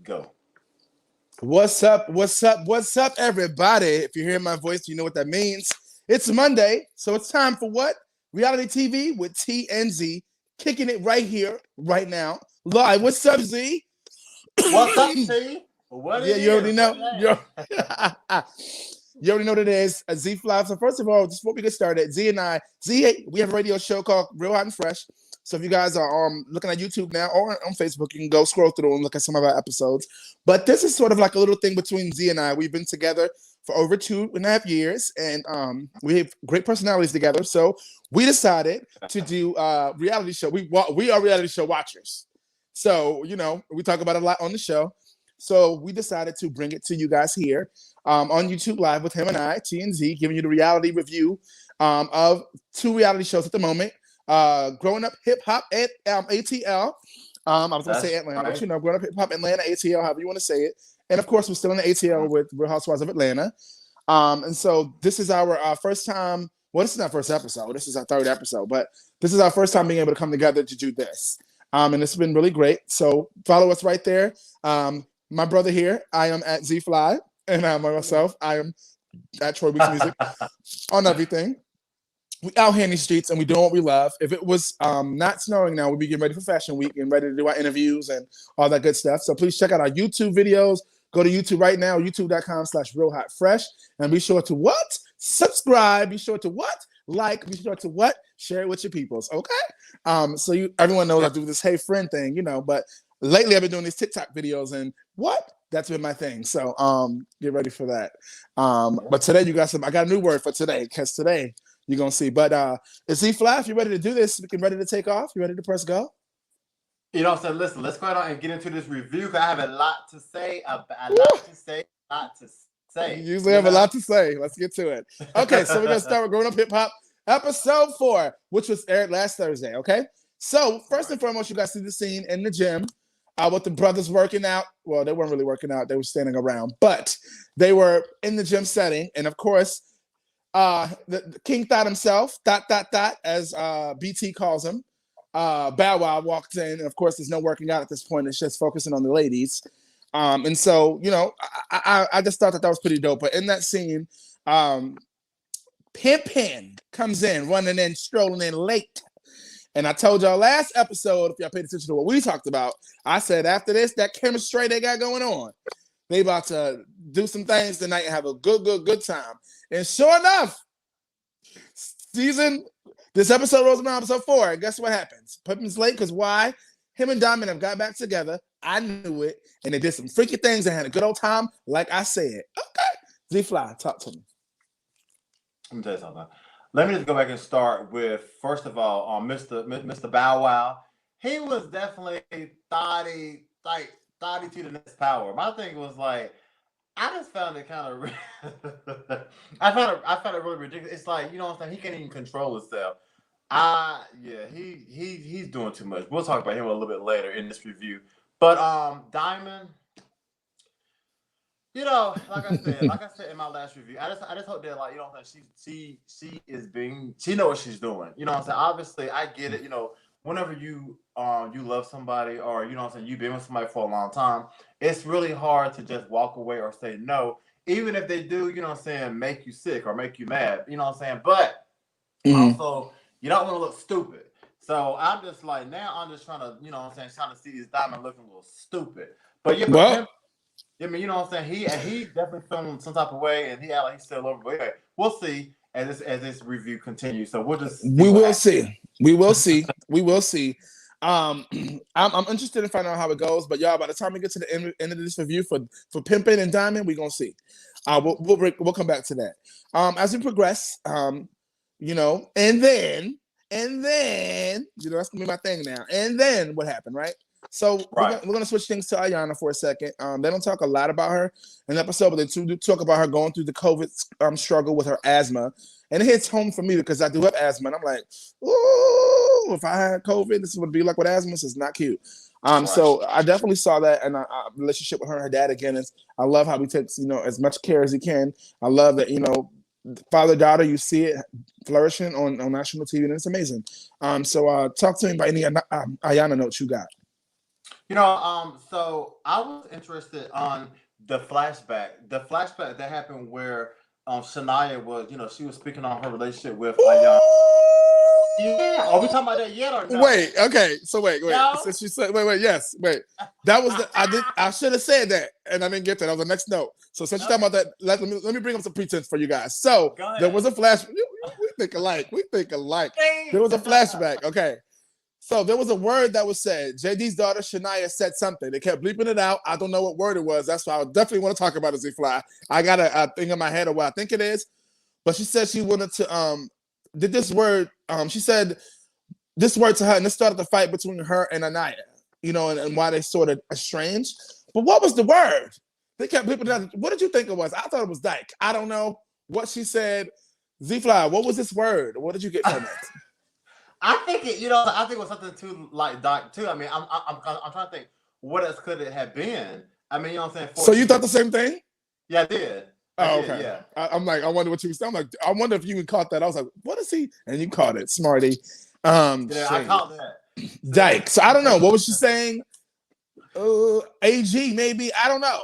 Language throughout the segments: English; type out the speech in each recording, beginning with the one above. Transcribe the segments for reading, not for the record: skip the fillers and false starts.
Go. What's up? What's up? What's up, everybody? If you're hearing my voice, you know what that means. It's Monday, so it's time for what? Reality TV with TNZ, kicking it right here, right now, live. What's up, Z? What's up, Z? What Yeah, it you already is? know. What You already know what it is. A Z Fly. So first of all, just before we get started, Z and I, we have a radio show called Real Hot and Fresh. So if you guys are looking at YouTube now or on Facebook, you can go scroll through and look at some of our episodes. But this is sort of like a little thing between Z and I. We've been together for over 2.5 years, and we have great personalities together. So we decided to do a reality show. We are reality show watchers. So, you know, we talk about it a lot on the show. So we decided to bring it to you guys here on YouTube Live with him and I, TNZ, giving you the reality review of 2 reality shows at the moment. Growing Up Hip Hop at ATL. I was going to say Atlanta, right. But you know, Growing Up Hip Hop Atlanta, ATL, however you want to say it. And of course, we're still in the ATL with Real Housewives of Atlanta. And so this is our first time. Well, this is our first episode. This is our 3rd episode, but this is our first time being able to come together to do this. And it's been really great. So follow us right there. My brother here, I am at Z Fly, and myself, I am at Troy Weeks Music on everything. We out here in these streets and we doing what we love. If it was not snowing now, we'd be getting ready for Fashion Week and ready to do our interviews and all that good stuff. So please check out our YouTube videos. Go to YouTube right now, youtube.com/realhotfresh, and be sure to what? Subscribe. Be sure to what? Like. Be sure to what? Share it with your peoples. Okay. So everyone knows I do this hey friend thing, you know. But lately I've been doing these TikTok videos and what? That's been my thing. So get ready for that. But today you got some. I got a new word for today because today. You're going to see. But is Z Fly, if you're ready to do this, we can ready to take off. You ready to press go? You know what I'm saying? Listen, let's go ahead and get into this review because I have a lot to say. A lot to say. You usually have a lot to say. Let's get to it. Okay, so we're going to start with Growing Up Hip Hop, episode 4, which was aired last Thursday, okay? So first and foremost, you guys see the scene in the gym with the brothers working out. Well, they weren't really working out. They were standing around. But they were in the gym setting. And, of course, the King Thot himself, Thot, as BT calls him, Bow Wow walked in, and of course there's no working out at this point. It's just focusing on the ladies. And so, you know, I just thought that was pretty dope. But in that scene, Pimpin comes in, running in, strolling in late. And I told y'all last episode, if y'all paid attention to what we talked about, I said after this, that chemistry they got going on, they about to do some things tonight and have a good time. And sure enough, this episode rolls around episode 4. And guess what happens? Pimpin's late because why? Him and Diamond have got back together. I knew it. And they did some freaky things and had a good old time, like I said. Okay. Z Fly, talk to me. Let me tell you something. Let me just go back and start with, first of all, Mr. Bow Wow. He was definitely thotty to the next power. My thing was like, I just found it kind of. I found it really ridiculous. It's like, you know what I'm saying, he can't even control himself. He's doing too much. We'll talk about him a little bit later in this review. But Diamond, you know, like I said in my last review, I just hope that, like, you know what I'm saying, she knows what she's doing. You know what I'm saying? Obviously, I get it. You know, whenever you love somebody, or you know what I'm saying, you've been with somebody for a long time, it's really hard to just walk away or say no, even if they do, you know what I'm saying, make you sick or make you mad, you know what I'm saying? But also, you don't want to look stupid. So I'm just like, now I'm just trying to, you know what I'm saying, trying to see this Diamond looking a little stupid. But yeah, I mean, you know what I'm saying, he definitely feeling some type of way, and he act like he's still over. But anyway, we'll see as this review continues. So we'll just we will see. I'm interested in finding out how it goes, but y'all, by the time we get to the end of this review for Pimpin and Diamond, we're gonna see. We'll come back to that. As we progress, you know, and then, you know, that's gonna be my thing now. And then what happened, right? So we're gonna switch things to Ayana for a second. They don't talk a lot about her in the episode, but they do talk about her going through the COVID struggle with her asthma. And it hits home for me because I do have asthma, and I'm like, ooh, if I had COVID, this would be like with asthma. So it's not cute. So I definitely saw that, and our relationship with her and her dad again is. I love how he takes, you know, as much care as he can. I love that, you know, father-daughter, you see it flourishing on national TV, and it's amazing. So talk to me about any Ayana notes you got. So I was interested on the flashback that happened where Shania was, she was speaking on her relationship with Ayana. Yeah, are we talking about that yet or no? Wait, okay. So wait. No. So she said, wait, yes, wait. That was I should have said that, and I didn't get that. That was the next note. So since you're talking about that, let me bring up some pretense for you guys. So there was a flash. We think alike. There was a flashback. Okay. So there was a word that was said. JD's daughter Shania said something. They kept bleeping it out. I don't know what word it was. That's why I definitely want to talk about it, Z-Fly. I got a thing in my head of what I think it is. But she said she wanted to did this word. She said this word to her, and this started the fight between her and Anaya, and why they sort of estranged. But what was the word? They kept bleeping it out. What did you think it was? I thought it was dyke. I don't know what she said. Z-Fly, what was this word? What did you get from it? I think it was something too like dyke too. I mean, I'm trying to think what else could it have been. I mean, you know what I'm saying? So you thought the same thing? Yeah, I did. Okay. Yeah. I'm like, I wonder what you were saying. I'm like, I wonder if you even caught that. I was like, what is he? And you caught it, smarty. Yeah, I caught that. Dyke. So I don't know. What was she saying? AG, maybe. I don't know.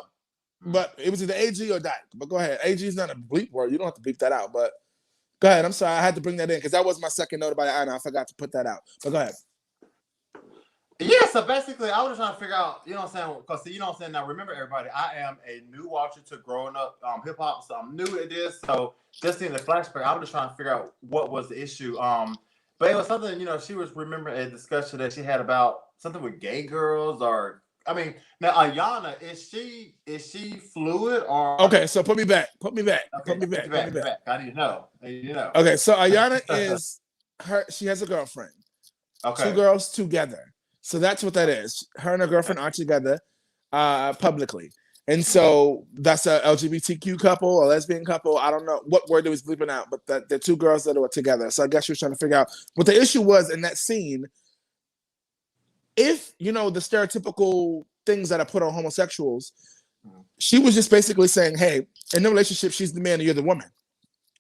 But it was either AG or dyke. But go ahead. AG is not a bleep word. You don't have to bleep that out. But go ahead. I'm sorry. I had to bring that in because that was my second note about Anna. I forgot to put that out. But go ahead. Yeah, so basically, I was trying to figure out, you know what I'm saying? Because, you know what I'm saying? Now, remember, everybody, I am a new watcher to growing up hip hop, so I'm new at this. So, just in the flashback, I was just trying to figure out what was the issue. But it was something, she was remembering a discussion that she had about something with gay girls, or I mean, now Ayana, is she fluid or? Okay, so put me back. Okay, put me back. I need to know. Okay, so Ayana is she has a girlfriend. Okay. 2 girls together. So that's what that is. Her and her girlfriend are together publicly. And so that's a LGBTQ couple, a lesbian couple. I don't know what word it was bleeping out, but the 2 girls that were together. So I guess she was trying to figure out what the issue was in that scene. If, the stereotypical things that are put on homosexuals, she was just basically saying, hey, in the relationship, she's the man and you're the woman.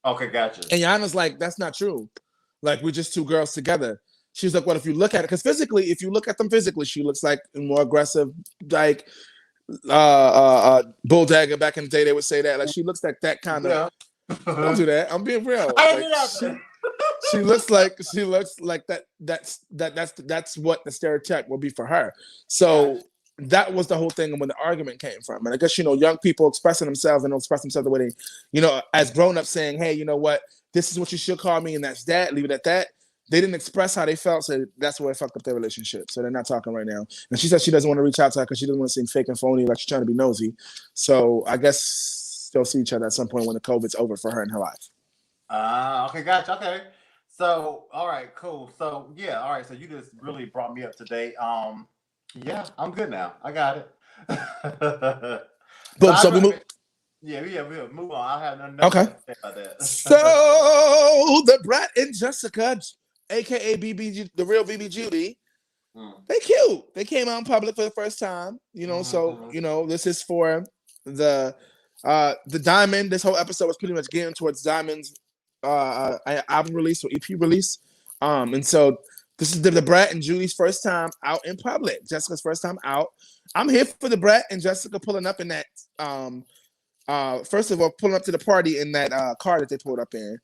Okay, gotcha. And Yana's like, that's not true. Like, we're just 2 girls together. She's like, well, if you look at it, because physically, if you look at them physically, she looks like more aggressive, like bulldagger. Back in the day, they would say that. Like, she looks like that kind of. Yeah. Don't do that. I'm being real. She looks like that. That's what the stereotype will be for her. So that was the whole thing when the argument came from. And I guess young people expressing themselves and express themselves the way they, as grown-ups saying, hey, you know what, this is what you should call me, and that's that. Leave it at that. They didn't express how they felt, so that's where it fucked up their relationship. So they're not talking right now. And she said she doesn't want to reach out to her because she doesn't want to seem fake and phony, like she's trying to be nosy. So I guess they'll see each other at some point when the COVID's over for her in her life. Okay, gotcha. Okay. So, all right, cool. So, yeah, all right. So you just really brought me up to date. Yeah, I'm good now. I got it. Boom. So we move. Yeah, we'll move on. I have nothing to say about that. So the Brat and Jessica, aka BB, the real BB Judy, they cute. They came out in public for the first time. So this is for the Diamond. This whole episode was pretty much gearing towards Diamond's album release or EP release. And so this is the Brat and Judy's first time out in public. Jessica's first time out. I'm here for the Brat and Jessica pulling up in that. First of all, pulling up to the party in that car that they pulled up in.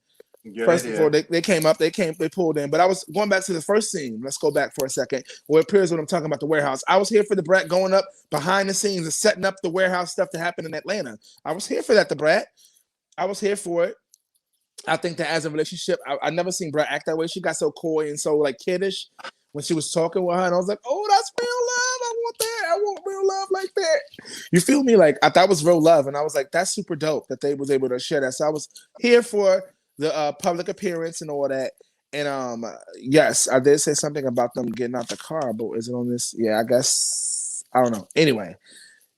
Yeah, first of all, they came up, they pulled in. But I was going back to the first scene. Let's go back for a second. Where it appears when I'm talking about the warehouse. I was here for the Brat going up behind the scenes and setting up the warehouse stuff to happen in Atlanta. I was here for that, the Brat. I was here for it. I think that as a relationship, I never seen Brat act that way. She got so coy and so like kiddish when she was talking with her, and I was like, "Oh, that's real love. I want that. I want real love like that." You feel me? Like that was real love, and I was like, "That's super dope that they was able to share that." So I was here for the public appearance and all that. And yes, I did say something about them getting out the car, but is it on this? Yeah, I guess I don't know. Anyway,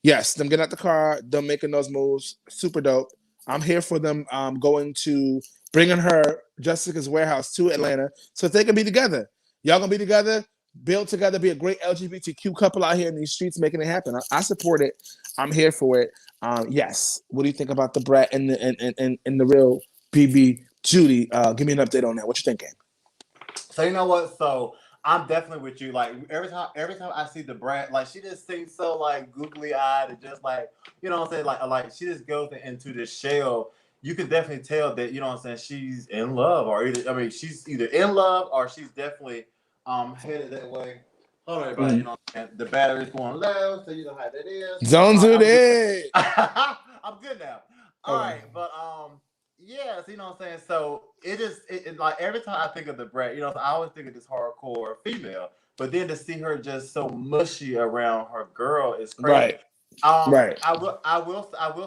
yes, them getting out the car, them making those moves, super dope. I'm here for them bringing her Jessica's warehouse to Atlanta so they can be together. Y'all gonna be together, build together, be a great LGBTQ couple out here in these streets making it happen. I support it. I'm here for it. Yes. What do you think about the Brat and the real BB Judy? Give me an update on that. What you thinking? So you know what? So I'm definitely with you. Like every time I see the brat, like she just seems so like googly eyed and just like you know what I'm saying, like she just goes into this shell. You can definitely tell that you know what I'm saying she's in love, or either I mean she's either in love or she's definitely headed that way. Hold on, everybody. You know what I'm saying? The battery's going low, so you know how that is. Don't All do right, I'm good. that. I'm good now. All right, but yeah, so you know what I'm saying. So it like every time I think of the brat, you know, so I always think of this hardcore female, but then to see her just so mushy around her girl is crazy. Right. Right. I will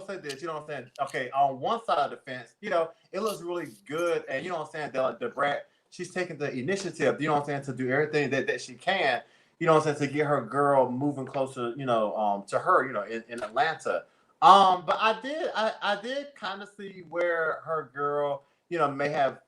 say this, you know what I'm saying? Okay, on one side of the fence, you know, it looks really good, and you know what I'm saying, the brat, she's taking the initiative, you know what I'm saying, to do everything that she can, you know what I'm saying, to get her girl moving closer, you know, to her, you know, in Atlanta. But I did kind of see where her girl, you know, may have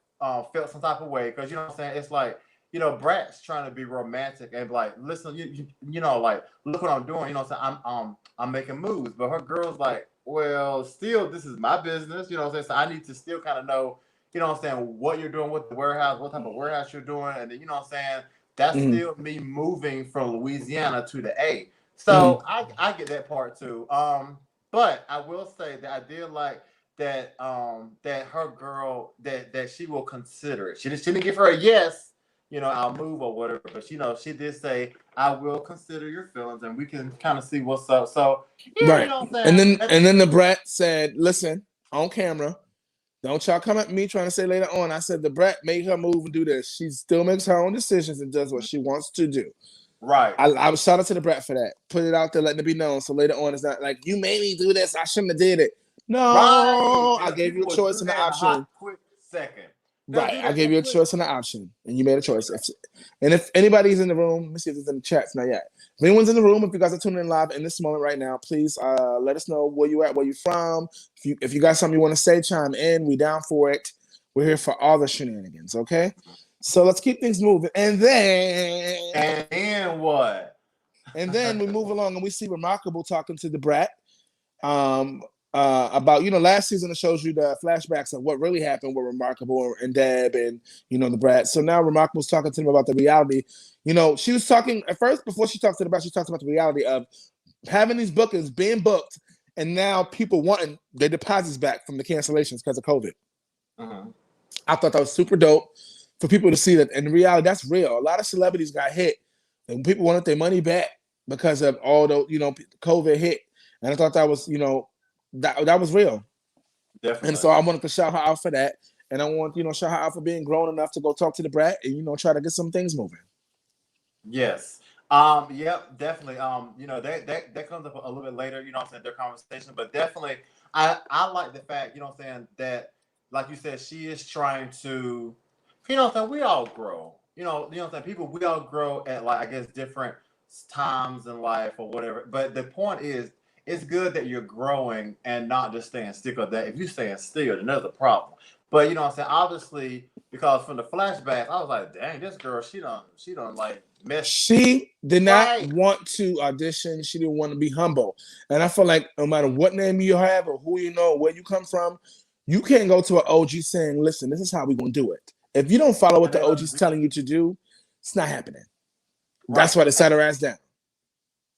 felt some type of way because you know what I'm saying. It's like you know, Brat's trying to be romantic and like, listen, you know, like, look what I'm doing. You know what I'm saying? I'm making moves, but her girl's like, well, still, this is my business. You know what I'm saying? So I need to still kind of know, you know what I'm saying, what you're doing with the warehouse, what type of warehouse you're doing, and then you know what I'm saying. That's Mm-hmm. still me moving from Louisiana to the A. Mm-hmm. So I get that part too. But I will say that I did like that her girl that she will consider it. She didn't give her a yes, you know, I'll move or whatever. But you know, she did say, I will consider your feelings and we can kind of see what's up. So yeah, you Right. know what I'm saying? And then the brat said, listen, on camera, don't y'all come at me trying to say later on. I said the brat made her move and do this. She still makes her own decisions and does what she wants to do. Right. I was shout out to the brat for that. Put it out there, letting it be known. So later on, it's not like you made me do this. I shouldn't have did it. Right. No, I And gave you people a will choice do and an that in a option. hot, quick second. They'll Right, do I that in gave a you a quick. choice and an option, and you made a choice. And if anybody's in the room, let me see if it's in the chats. Not yet. If anyone's in the room, if you guys are tuning in live in this moment right now, please let us know where you at, where you from. If you got something you want to say, chime in. We down for it. We're here for all the shenanigans. Okay, so let's keep things moving, and then what? we move along, and we see Remarkable talking to the brat. Um, about last season it shows you the flashbacks of what really happened with Remarkable and Deb and the brat. So now Remarkable's talking to them about the reality. She was talking at first before she talked to the brat. She talked about the reality of having these bookings being booked, and now people wanting their deposits back from the cancellations because of COVID. Uh-huh. I thought that was super dope for people to see that in reality that's real. A lot of celebrities got hit, and people wanted their money back because of all the COVID hit. And I thought that was, that was real. Definitely. And so I wanted to shout her out for that. And I want, shout her out for being grown enough to go talk to the brat and, try to get some things moving. Yes. Yep, definitely. That comes up a little bit later, you know what I'm saying, their conversation. But definitely I like the fact, you know what I'm saying, that like you said, she is trying to, you know what I'm saying, we all grow. You know what I'm saying? People, we all grow at like I guess different times in life or whatever. But the point is it's good that you're growing and not just staying still with that. If you're staying still, then there's a problem. But you know what I'm saying? Obviously, because from the flashbacks, I was like, dang, this girl, she don't like mess. She did not want to audition. She didn't want to be humble. And I feel like no matter what name you have or who you know, where you come from, you can't go to an OG saying, listen, this is how we're going to do it. If you don't follow what the OG's telling you to do, it's not happening. Right. That's why they sat her ass down.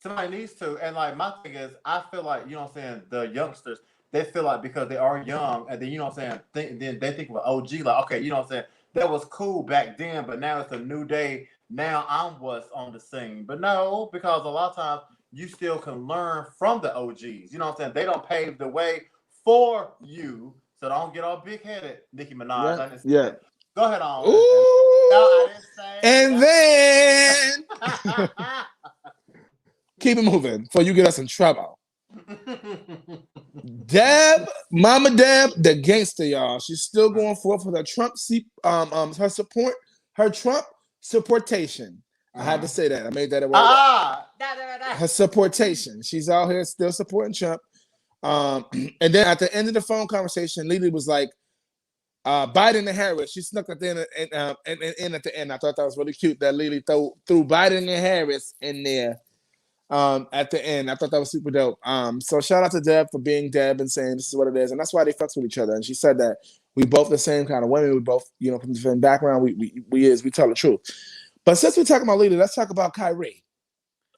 Somebody needs to. And like my thing is, I feel like, you know what I'm saying, the youngsters, they feel like because they are young, and then you know what I'm saying, then they think of an OG, like, okay, you know what I'm saying, that was cool back then, but now it's a new day. Now I'm what's on the scene. But no, because a lot of times you still can learn from the OGs. You know what I'm saying? They don't pave the way for you. So don't get all big headed, Nicki Minaj. Yeah. Yeah. Go ahead on. Ooh. And then keep it moving before you get us in trouble. Deb, Mama Deb, the gangster, y'all. She's still going forth with her Trump her support, her Trump supportation. I had to say that. I made that a word. Her supportation. She's out here still supporting Trump. And then at the end of the phone conversation, Lily was like, Biden and Harris. She snuck at the end and at the end. I thought that was really cute that Lily threw Biden and Harris in there. At the end, I thought that was super dope. So shout out to Deb for being Deb and saying this is what it is, and that's why they fucks with each other. And she said that we both the same kind of women. We both, from different background. We tell the truth. But since we're talking about Lily, let's talk about Kyrie.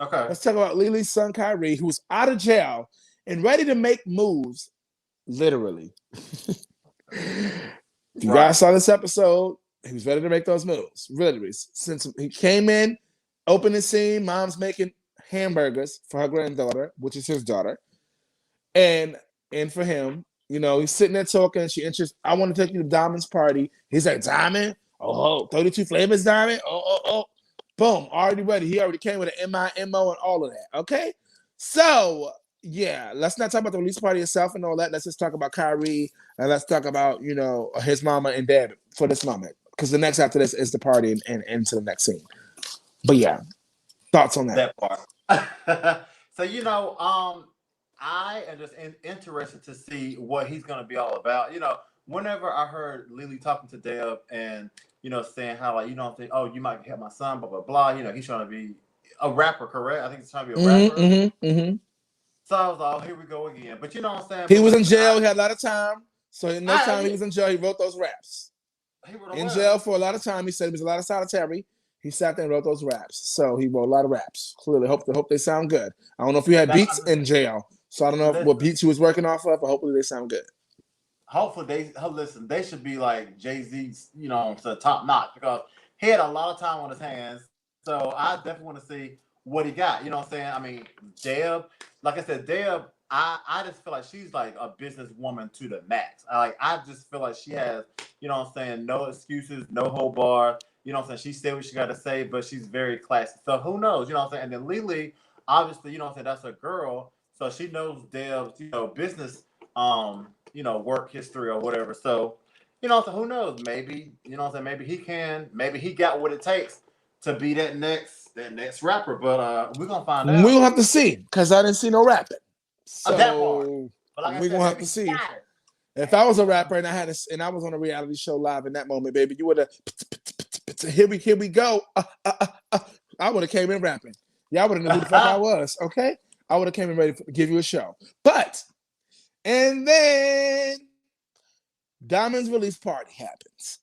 Okay. Let's talk about Lily's son Kyrie, who's out of jail and ready to make moves, literally. You guys saw this episode. He was ready to make those moves, literally. Since he came in, opened the scene, mom's making hamburgers for her granddaughter, which is his daughter, and for him, he's sitting there talking. She interests. I want to take you to Diamond's party. He's like, Diamond? Oh, 32 flavors, Diamond? Oh. Boom, already ready. He already came with an MIMO and all of that. Okay? So, yeah, let's not talk about the release party itself and all that. Let's just talk about Kyrie and let's talk about, his mama and dad for this moment. Because the next after this is the party and into the next scene. But yeah, thoughts on that? That part. So, I am just interested to see what he's going to be all about. Whenever I heard Lily talking to Deb and, saying how, like, think, oh, you might help my son, blah, blah, blah. He's trying to be a rapper, correct? I think he's trying to be a rapper. So I was like, oh, here we go again. But you know what I'm saying? He was in jail. He had a lot of time. So in no time he was in jail, he wrote those raps. In jail for a lot of time. He said it was a lot of solitary. He sat there and wrote those raps. So he wrote a lot of raps. Clearly, hope they sound good. I don't know if he had beats in jail. So I don't know what beats he was working off of, but hopefully they sound good. Hopefully they should be like Jay-Z's, to top notch because he had a lot of time on his hands. So I definitely want to see what he got. You know what I'm saying? I mean, Deb, like I said, I just feel like she's like a businesswoman to the max. I just feel like she has, no excuses, no hold bar. She said what she got to say, but she's very classy. So who knows? And then Lily, obviously, that's a girl. So she knows Deb's, business, work history or whatever. So, so who knows? Maybe, maybe he got what it takes to be that next rapper. But we're gonna find out. We're gonna have to see because I didn't see no rapping. So that part. But like we're gonna have to see. If I was a rapper and I was on a reality show live in that moment, baby, you would have here we go. I would have came in rapping. Y'all would have known who the fuck I was, okay? I would have came in ready to give you a show. And then Diamond's release party happens.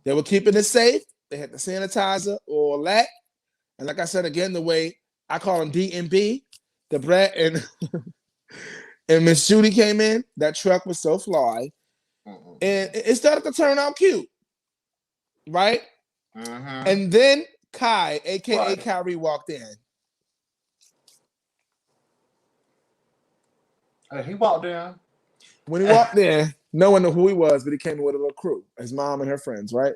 They were keeping it safe. They had the sanitizer, all that. And like I said, again, the way I call them D&B, the Brett and Miss Judy came in, that truck was so fly. Mm-hmm. And it started to turn out cute. Right? Mm-hmm. And then Kai, a.k.a. Kyrie, walked in. He walked in. When he walked in, no one knew who he was, but he came in with a little crew, his mom and her friends, right?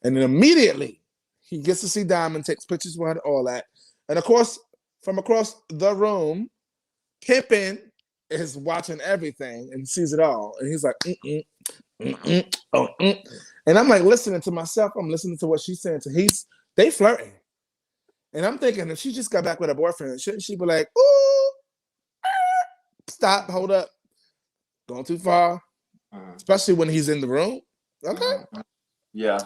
And then immediately, he gets to see Diamond, takes pictures with her, all that. And of course, from across the room, Pimpin is watching everything and sees it all. And he's like, And I'm like listening to myself. I'm listening to what she's saying. They flirting. And I'm thinking, if she just got back with her boyfriend, shouldn't she be like, ooh, stop, hold up. Going too far. Especially when he's in the room. Okay. Yeah.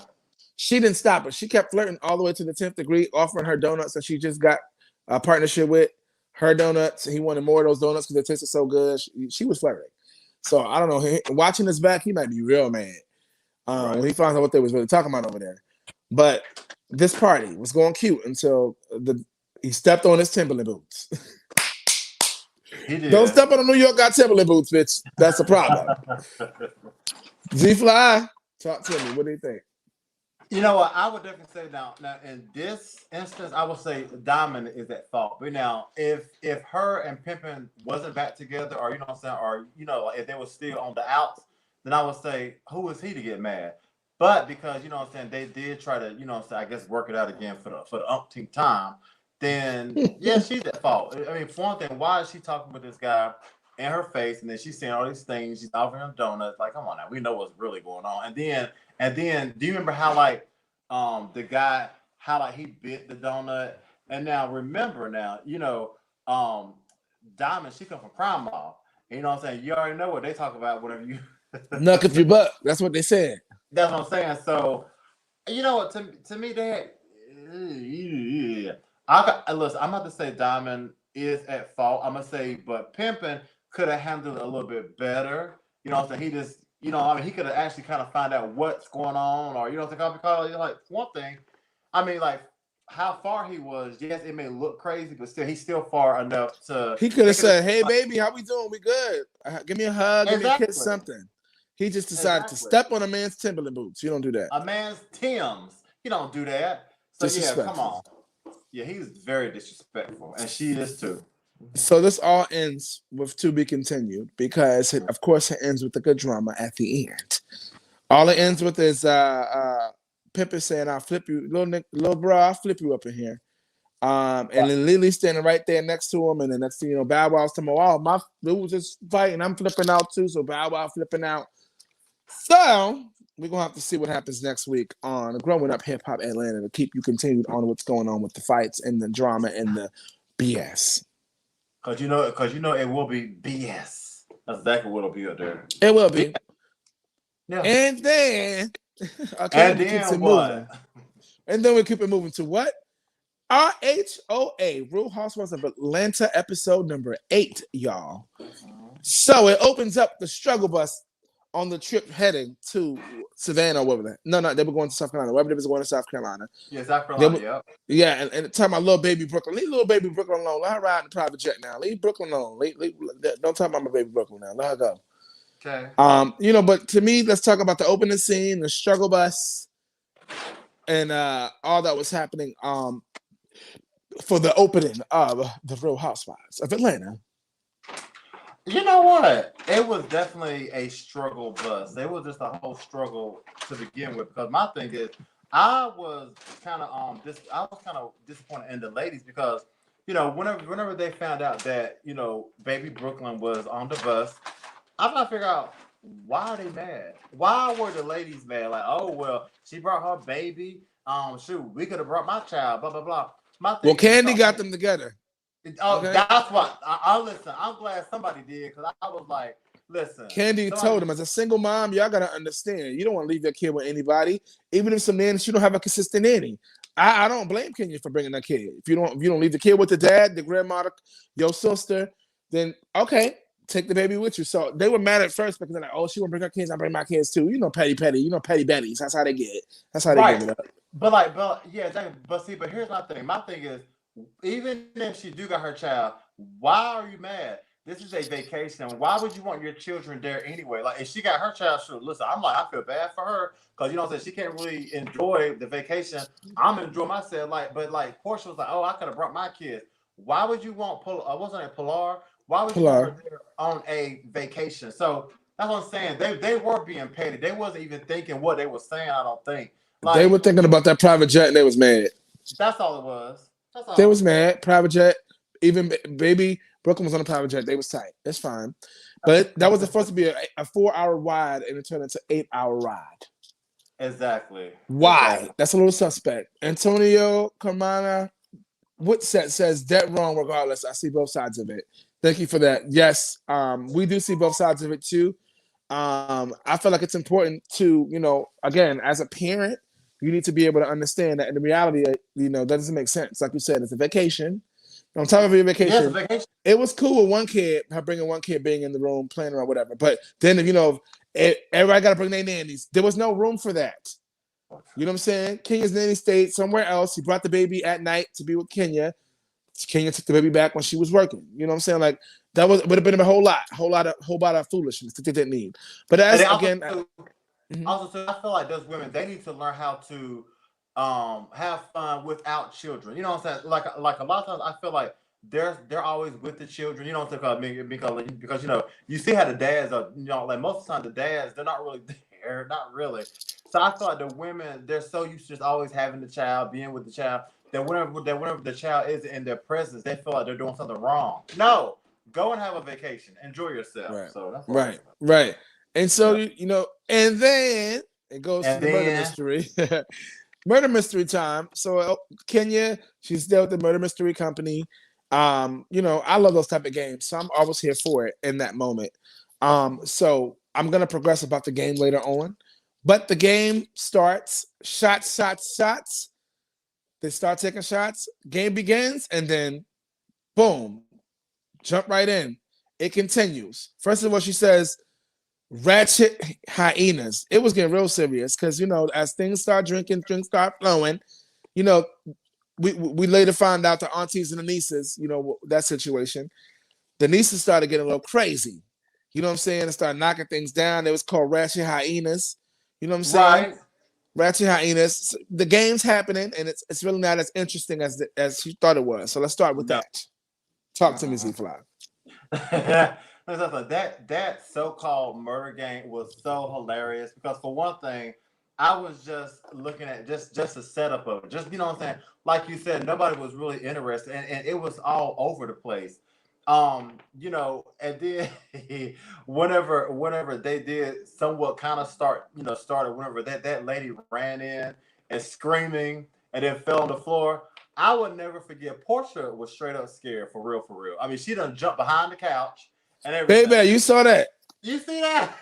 She didn't stop it. She kept flirting all the way to the 10th degree, offering her donuts that she just got a partnership with. Her donuts. He wanted more of those donuts because they tasted so good. She was flirting. So I don't know. Watching this back, he might be real mad when he finds out what they was really talking about over there. But this party was going cute until he stepped on his Timberland boots. He did. Don't step on the New York got Timberland boots, bitch. That's a problem. Z-Fly, talk to me. What do you think? You know what? I would definitely say now in this instance, I would say Diamond is at fault. But now, if her and Pimpin wasn't back together, or what I'm saying, or if they were still on the outs, then I would say, who is he to get mad? But because what I'm saying, they did try to I guess work it out again for the umpteenth time. Then yeah, she's at fault. I mean, for one thing, why is she talking with this guy in her face, and then she's saying all these things? She's offering him donuts. Like, come on now, we know what's really going on. And then, do you remember how the guy he bit the donut? And now remember Diamond, she come from Crime Mob. You know what I'm saying? You already know what they talk about whenever you knock up your butt. That's what they said. That's what I'm saying. So you know what? To me, listen, I'm about to say Diamond is at fault. I'm gonna say, but Pimpin could have handled it a little bit better. You know what I'm saying? He just he could have actually kind of find out what's going on, or because like one thing, I mean, like how far he was. Yes, it may look crazy, but still, he's still far enough to. He could have They could said, "Hey, baby, how we doing? We good? Give me a hug, give me a kiss, exactly, something." He just decided to exactly. step on a man's Timberland boots. You don't do that. A man's Tim's. You don't do that. So yeah, come Disrespectful. on. Yeah, he's very disrespectful, and she is too. So this all ends with to be continued because, of course, it ends with a good drama at the end. All it ends with is Pimpin saying, "I'll flip you, little bro, I'll flip you up in here." And then Lily standing right there next to him, and then next thing you know, Bow Wow's talking about, "Oh, my dude just fighting, I'm flipping out too." So Bow Wow flipping out. So we're gonna have to see what happens next week on Growing Up Hip Hop Atlanta to keep you continued on what's going on with the fights and the drama and the BS. Cause you know, it will be BS. That's exactly what it'll be up there. It will be. Yeah. And then, okay, and then what? Moving. And then we keep it moving to what? RHOA, Real Housewives of Atlanta, episode number 8, y'all. So it opens up the struggle bus on the trip heading to Savannah or whatever. No, they were going to South Carolina. Wherever they was going to South Carolina. Yeah, South Carolina, yeah. Yeah, and talking about little baby Brooklyn. Leave little baby Brooklyn alone. Let her ride in the private jet now. Leave Brooklyn alone. Don't talk about my baby Brooklyn now. Let her go. Okay. You know, but to me, let's talk about the opening scene, the struggle bus, and all that was happening for the opening of the Real Housewives of Atlanta. You know what? It was definitely a struggle bus. It was just a whole struggle to begin with. Because my thing is, I was kind of disappointed in the ladies because, you know, whenever they found out that, you know, baby Brooklyn was on the bus, I'm trying to figure out, why are they mad? Why were the ladies mad? Like, oh well, she brought her baby. Shoot, we could have brought my child. Blah blah blah. Well, Candy got them together. Oh, okay. That's what I listen. I'm glad somebody did because I was like, listen. Candy told him, as a single mom, y'all gotta understand, you don't want to leave your kid with anybody, even if some nannies, you don't have a consistent nanny. I don't blame Kenya for bringing that kid. If you don't leave the kid with the dad, the grandmother, your sister, then okay, take the baby with you. So they were mad at first because they're like, oh, she won't bring her kids, I bring my kids too. You know, petty, you know, petty betties. That's how they get it. That's how they give it up. But here's my thing. My thing is, even if she do got her child, why are you mad? This is a vacation. Why would you want your children there anyway? Like, if she got her child, sure. Listen, I'm like, I feel bad for her because, you know what I'm saying, she can't really enjoy the vacation. I'm enjoying myself. But Portia was like, oh, I could have brought my kids. Why would you want wasn't it Pilar? Why would you want her there on a vacation? So that's what I'm saying. They were being petty. They wasn't even thinking what they were saying. I don't think. Like, they were thinking about that private jet and they was mad. That's all it was. They was mad. Private jet. Even baby Brooklyn was on a private jet. They was tight. That's fine. But that was supposed to be a 4-hour ride and it turned into an 8-hour ride. Exactly. Why? Exactly. That's a little suspect. Antonio Carmana Woodset says dead wrong regardless. I see both sides of it. Thank you for that. Yes, we do see both sides of it too. I feel like it's important to, you know, again, as a parent, you need to be able to understand that in the reality, you know, that doesn't make sense. Like you said, it's a vacation. On top of your vacation, it was cool with one kid, her bringing one kid being in the room, playing around, whatever. But then, you know, everybody got to bring their nannies. There was no room for that. You know what I'm saying? Kenya's nanny stayed somewhere else. He brought the baby at night to be with Kenya. Kenya took the baby back when she was working. You know what I'm saying? Like, that would have been a whole lot of foolishness that they didn't need. But as again, also, I feel like those women, they need to learn how to have fun without children. You know what I'm saying? Like a lot of times, I feel like they're always with the children. You know what I'm saying? Because you know, you see how the dads are. You know, like most of the time, the dads, they're not really there, not really. So I feel like the women, they're so used to just always having the child, being with the child, that whenever the child is in their presence, they feel like they're doing something wrong. No, go and have a vacation, enjoy yourself. Right. So that's right. And so you know, and then it goes to the murder mystery. Murder mystery time. So Kenya, she's there with the murder mystery company. You know, I love those type of games, so I'm always here for it in that moment. So I'm gonna progress about the game later on, but the game starts. Shots. They start taking shots. Game begins, and then, boom, jump right in. It continues. First of all, she says, "Ratchet hyenas." It was getting real serious because, you know, as things start drinking, drinks start flowing. you know, we later find out the aunties and the nieces, you know, that situation. The nieces started getting a little crazy. You know what I'm saying? And started knocking things down. It was called ratchet hyenas. You know what I'm saying? Right. Ratchet hyenas. The game's happening, and it's really not as interesting as you thought it was. So let's start with No. that. Talk to me, Z Fly. That so-called murder game was so hilarious because for one thing, I was just looking at just the setup of it. Just you know what I'm saying? Like you said, nobody was really interested and it was all over the place. You know, and then whenever they did somewhat kind of started whenever that lady ran in and screaming and then fell on the floor. I would never forget. Portia was straight up scared for real, for real. I mean, she done jumped behind the couch and everything. Baby, you saw that. You see that?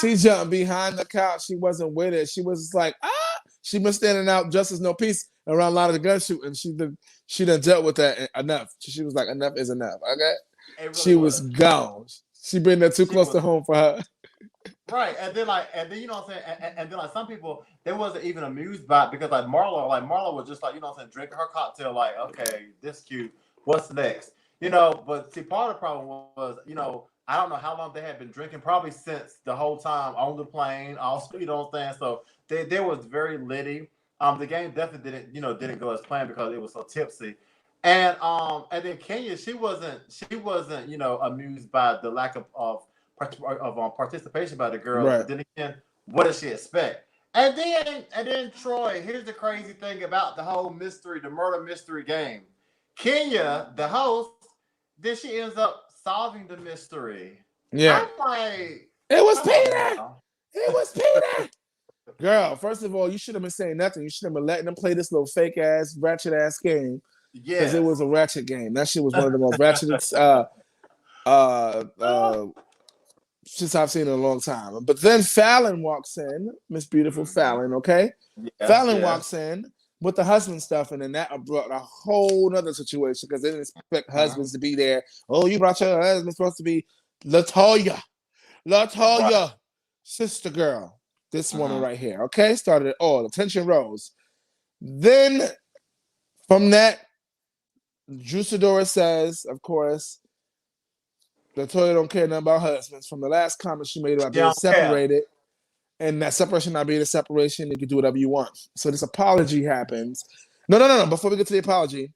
She jumped behind the couch. She wasn't with it. She was like, ah. She been standing out just as no peace around a lot of the gun shooting. She done dealt with that enough. She was like, enough is enough. Okay. Really she was gone. She been there too close to home for her. Right, and then you know what I'm saying, and then like some people they wasn't even amused by it because Marlo was just like you know what I'm saying, drinking her cocktail like okay, this cute, what's next, you know? But see, part of the problem was you know I don't know how long they had been drinking, probably since the whole time on the plane. Also, you know what I'm saying, so they was very litty. The game definitely didn't go as planned because it was so tipsy. And then Kenya, she wasn't amused by the lack of participation by the girls. Right. But then again, what does she expect? And then Troy, here's the crazy thing about the whole mystery, the murder mystery game. Kenya, the host, then she ends up solving the mystery. Yeah. I'm like, it was Peter. It was Peter. Girl, first of all, you should have been saying nothing. You should have been letting them play this little fake ass, ratchet ass game. Yeah. Because it was a ratchet game. That shit was one of the most ratchet since I've seen in a long time. But then Fallon walks in, Miss Beautiful Fallon, okay? Yes, Fallon walks in with the husband stuff, and then that brought a whole other situation because they didn't expect husbands to be there. Oh, you brought your husband supposed to be Latoya, right. Sister girl. This woman right here, okay? Started it all. The tension rose. Then from that, Juicidora says, of course, Latoya don't care nothing about husbands. From the last comment she made about being separated, and that separation not being a separation, you can do whatever you want. So this apology happens. No. Before we get to the apology,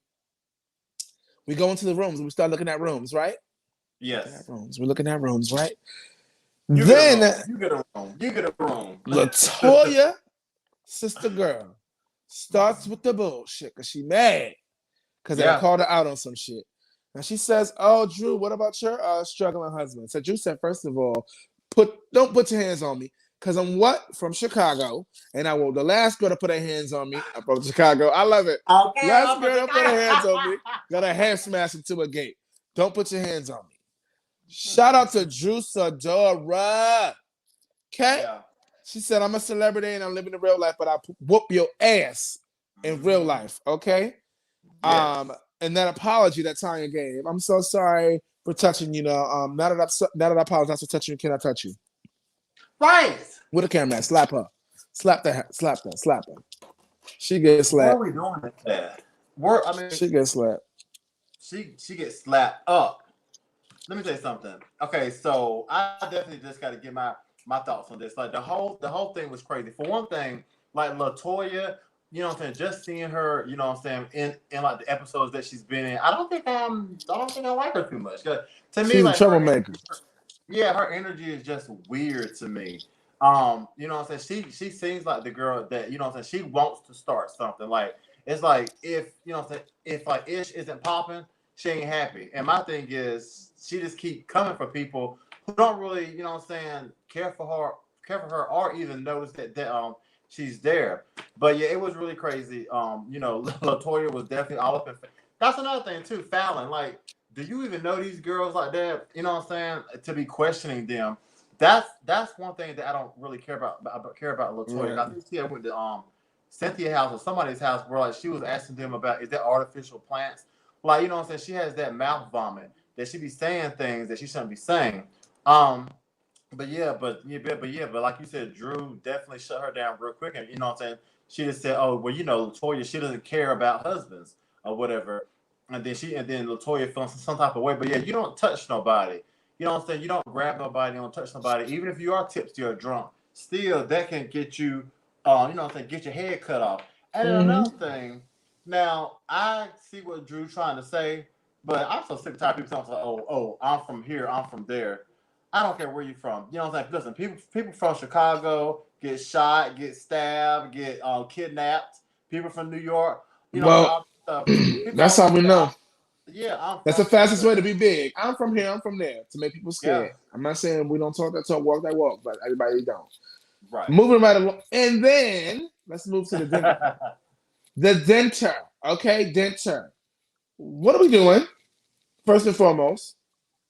we go into the rooms and we start looking at rooms, right? Yes. We're looking at rooms, right? You get a room. Latoya, sister girl, starts with the bullshit because she mad because I called her out on some shit. And she says, "Oh, Drew, what about your struggling husband?" So Drew said, "First of all, don't put your hands on me because I'm from Chicago, and I will the last girl to put her hands on me. I'm from Chicago. I love it. Okay, last girl to put her hands on me, got her hand smashed into a gate. Don't put your hands on me." Shout out to Drew Sadora. Okay? Yeah. She said, "I'm a celebrity and I'm living in real life, but I whoop your ass in real life." Okay? Yes. And that apology that Tanya gave. "I'm so sorry for touching you. Now that I apologize for touching you, can I touch you?" Right. With a camera at. Slap her. Slap her. She gets slapped. What are we doing with that? She gets slapped. She gets slapped up. Let me tell you something. Okay, so I definitely just got to get my thoughts on this. Like the whole thing was crazy. For one thing, like Latoya, you know what I'm saying, just seeing her, you know what I'm saying, in like the episodes that she's been in, I don't think I like her too much. To me, she's like a troublemaker. Her energy is just weird to me. You know what I'm saying? She seems like the girl that, you know what I'm saying, she wants to start something. Like it's like if, you know what I'm saying, if like Ish isn't popping, she ain't happy. And my thing is she just keep coming for people who don't really, you know what I'm saying, care for her or even notice that she's there. But yeah, it was really crazy. You know, Latoya was definitely all up in. That's another thing too, Fallon. Like, do you even know these girls like that? You know what I'm saying? To be questioning them. That's one thing that I don't really care about Latoya. Right. I think she went to Cynthia house or somebody's house where like she was asking them about, is that artificial plants? Like, you know what I'm saying? She has that mouth vomit that she be saying things that she shouldn't be saying. But like you said, Drew definitely shut her down real quick, and you know what I'm saying? she just said, "Oh, well, Latoya, she doesn't care about husbands or whatever." And then Latoya felt some type of way. But yeah, you don't touch nobody. You know what I'm saying? You don't grab nobody. You don't touch nobody. Even if you are tipsy or drunk, still that can get you, you know what I'm saying, get your head cut off. And then Mm-hmm. another thing. Now I see what Drew's trying to say, but I'm so sick and tired of people talking like, "Oh, I'm from here. I'm from there." I don't care where you're from. You know what I'm saying? Listen, people from Chicago get shot, get stabbed, get kidnapped. People from New York, Well, all this stuff. People that's always how we say, know. yeah, I'm That's the from fastest here. way to be big. I'm from here, I'm from there, to make people Yeah, scared. I'm not saying we don't talk that talk, walk that walk, but everybody don't. right. Moving right along. And then let's move to the dinner. The dinner. Okay, dinner. What are we doing? First and foremost,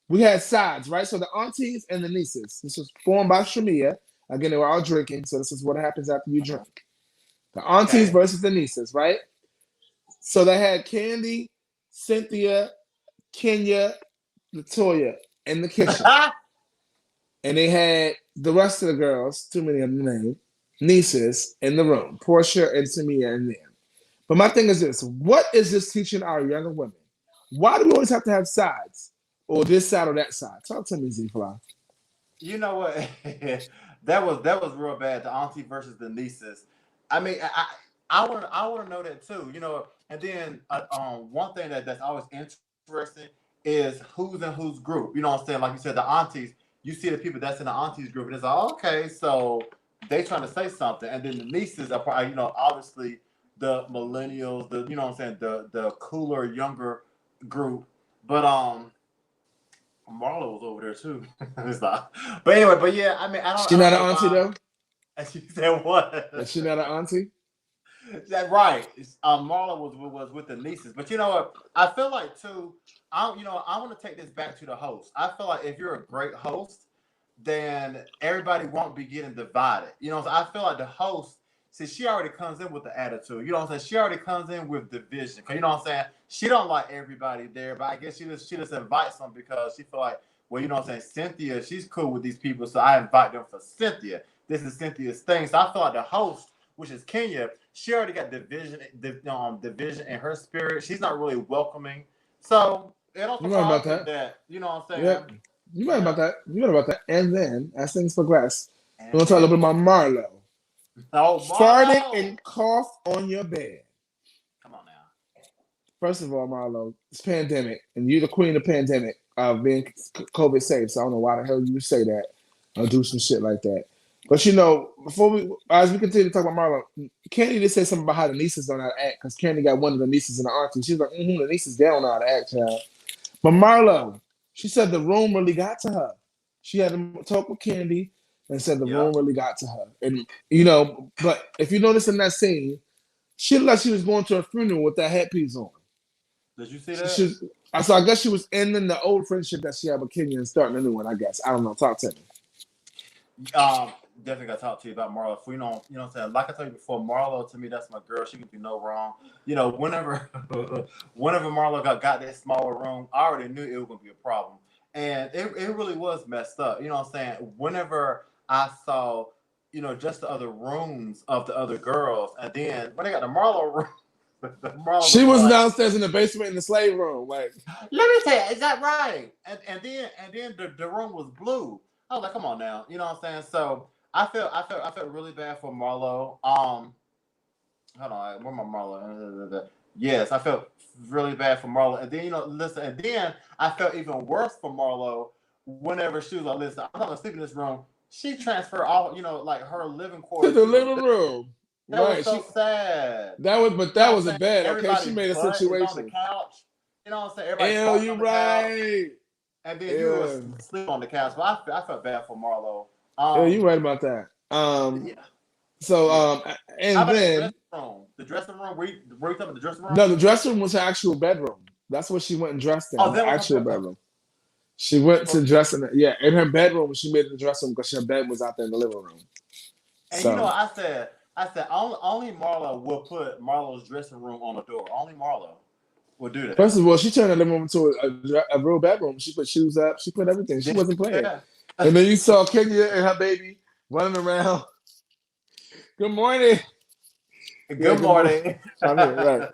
we had sides, right? So the aunties and the nieces. This was formed by Shamia. Again, they were all drinking, so this is what happens after you drink. The aunties Okay. versus the nieces, right? So they had Candy, Cynthia, Kenya, Latoya in the kitchen. And they had the rest of the girls, too many of them named, nieces in the room, Portia and Samia in there. But my thing is this: what is this teaching our younger women? Why do we always have to have sides, or this side or that side? Talk to me, Z Fly. You know what? that was real bad. The auntie versus the nieces. I mean, I want to know that too. And then one thing that's always interesting is who's in whose group. You know what I'm saying? Like you said, the aunties. You see the people that's in the aunties group, and it's like, okay, so they trying to say something, and then the nieces are probably, obviously the millennials, the you know what I'm saying, the cooler, younger group. But Marlo was over there too. It's not. But anyway, but yeah, I mean, I She don't not an know auntie why. though. And she said Is what? she not an auntie? That right. Marla was with the nieces, but you know what? I feel like too. I want to take this back to the host. I feel like if you're a great host, then everybody won't be getting divided. So I feel like the host, see, she already comes in with the attitude. You know what I'm saying? She already comes in with division. Cause you know what I'm saying? She don't like everybody there, but I guess she just invites them because she feel like, well, you know what I'm saying? Cynthia, she's cool with these people, so I invite them for Cynthia. This is Cynthia's thing. So I feel like the host, which is Kenya, she already got division in her spirit. She's not really welcoming. So it don't You right about surprise me that. that, you know what I'm Yep. saying? You right Yeah. about that. You right about that. And then, as things progress, we're And gonna talk a then, little bit about Marlo. oh, Farted Marlo. and cough on your bed. Come on now. First of all, Marlo, it's pandemic, and you're the queen of pandemic of being COVID safe. So I don't know why the hell you would say that or do some shit like that. But as we continue to talk about Marlo, Candy just said something about how the nieces don't know how to act because Candy got one of the nieces in the auntie. She's like, the nieces, they don't know how to act, child. But Marlo, she said the room really got to her. She had to talk with Candy and said the Yeah. room really got to her. And, but if you notice in that scene, she looked like she was going to a funeral with that headpiece on. Did you see She that? was, so I guess she was ending the old friendship that she had with Kenya and starting a new one, I guess. I don't know. Talk to me. Um, Definitely got to talk to you about Marlo. If we don't, you know what I'm saying? Like I told you before, Marlo to me, that's my girl. She can do no wrong. Whenever whenever Marlo got that smaller room, I already knew it was gonna be a problem. And it really was messed up. You know what I'm saying? Whenever I saw, just the other rooms of the other girls, and then when they got the Marlo room, the Marlo She was was like, downstairs in the basement in the slave room. Like, let me tell you, is that right? And then the room was blue. I was like, come on now, you know what I'm saying? So I felt really bad for Marlo. Hold on, where my Marlo? Yes, I felt really bad for Marlo. And then listen, and then I felt even worse for Marlo whenever she was like, listen, I'm not gonna sleep in this room. She transferred all, like her living to quarters the to the living room. that was Right. so sad. But You know that what I'm was a saying? bed. Okay. She Everybody's made a butt is on the situation. couch. You know what I'm saying? Everybody's Ew, farting you on the couch. right. And then you were Yeah. asleep on the couch. But I felt bad for Marlo. Yeah, you right about that. Yeah, So yeah. How and about the then dressing room? The dressing room? Were you talking about the dressing room? no, the dressing room was her actual bedroom. That's what she went and dressed in. Oh, Her that was actual her. bedroom. She went Oh, to dress in in her bedroom. She made the dressing room because her bed was out there in the living room. and you know So what I said only Marlo will put Marlo's dressing room on the door. Only Marlo will do that. first of all, she turned the living room into a real bedroom. She put shoes up. She put everything. She Did she wasn't do playing. that? And then you saw Kenya and her baby running around. Good morning. Good morning. I'm here, right.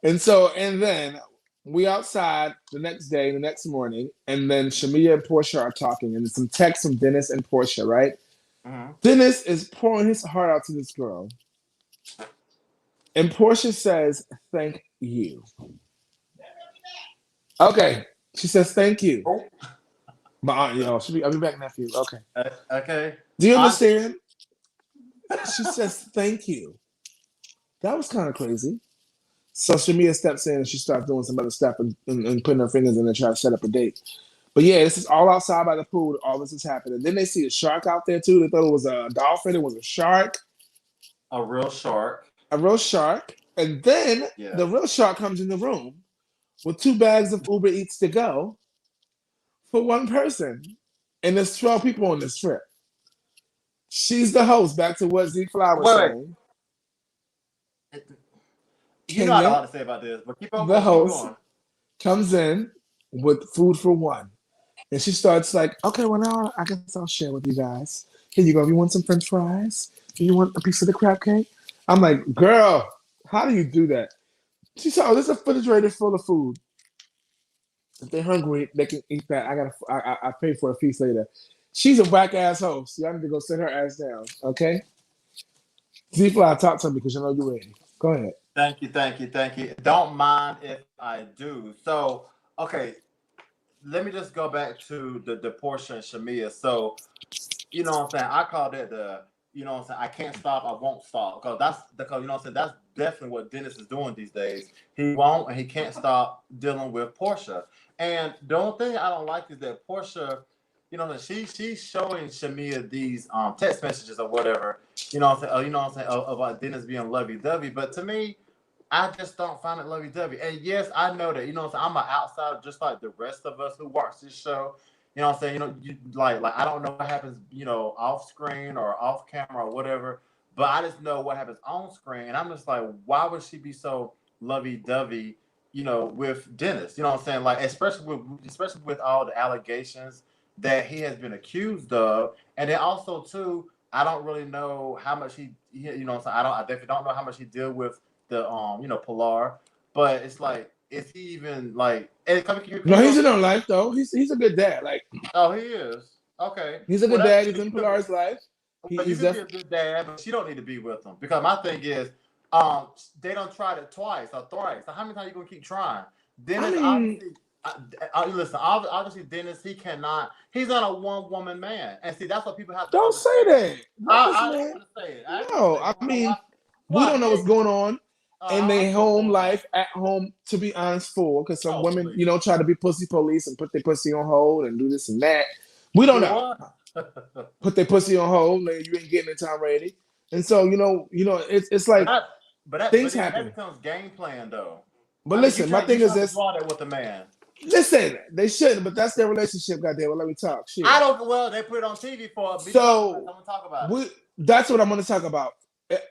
And then we outside the next day, the next morning, and then Shamia and Portia are talking, and there's some text from Dennis and Portia, right? Mm-hmm. Dennis is pouring his heart out to this girl. And Portia says, thank you. Okay. She says, thank you. Oh. My aunt, I'll be back, nephew. Okay. Okay. Do you understand? She says, thank you. That was kind of crazy. So Shamia steps in and she starts doing some other stuff and putting her fingers in and trying to set up a date. But yeah, this is all outside by the pool. All this is happening. Then they see a shark out there too. They thought it was a dolphin. It was a shark. A real shark. A real shark. And then the real shark comes in the room with 2 bags of Uber Eats to go for one person. And there's 12 people on this trip. She's the host. Back to what Z Flower was saying. You know what I want to say about this, but keep on going. The host comes in with food for one. And she starts like, okay, well, now I guess I'll share with you guys. Here you go. You want some French fries? Do you want a piece of the crab cake? I'm like, girl, how do you do that? She said, oh, there's a refrigerator full of food. If they're hungry, they can eat that. I pay for a feast later. She's a whack ass host. Y'all need to go sit her ass down, okay? Z-Fly, talk to me because you know you're ready. Go ahead. Thank you. Don't mind if I do. So, okay, let me just go back to the Portia and Shamia. So, you know what I'm saying? I call that I can't stop, I won't stop. Because you know what I'm saying? That's definitely what Dennis is doing these days. He won't and he can't stop dealing with Portia. And the only thing I don't like is that Portia, you know, she's showing Shamia these text messages or whatever, about Dennis being lovey-dovey. But to me, I just don't find it lovey-dovey. And yes, I know that, I'm an outsider just like the rest of us who watch this show. You know what I'm saying? Like I don't know what happens, off screen or off camera or whatever, but I just know what happens on screen. And I'm just like, why would she be so lovey-dovey, with Dennis? You know what I'm saying? Like, especially with all the allegations that he has been accused of. And then also too, I don't really know how much he I definitely don't know how much he deal with the Pilar, but it's like, is he even like? No, he's in her life though. He's a good dad. Like, oh, he is. Okay, he's a good dad. He's in Pilar's life. He's be a good dad, but she don't need to be with him because my thing is, they done tried it twice or thrice. So how many times you gonna keep trying? Dennis, obviously Dennis, he cannot. He's not a one-woman man, and see that's what people have to. Don't say that. I don't want to say it. We don't know what's going on in their home life at home. To be honest, because some women, try to be pussy police and put their pussy on hold and do this and that. We don't know. Put their pussy on hold, and you ain't getting it time ready. And so it's like things happen. That becomes game plan though. But listen, my thing is this: with the man. Listen, they shouldn't, but that's their relationship. Goddamn, let me talk. Shit. I don't. Well, they put it on TV for a so I'm gonna talk about it. That's what I'm gonna talk about.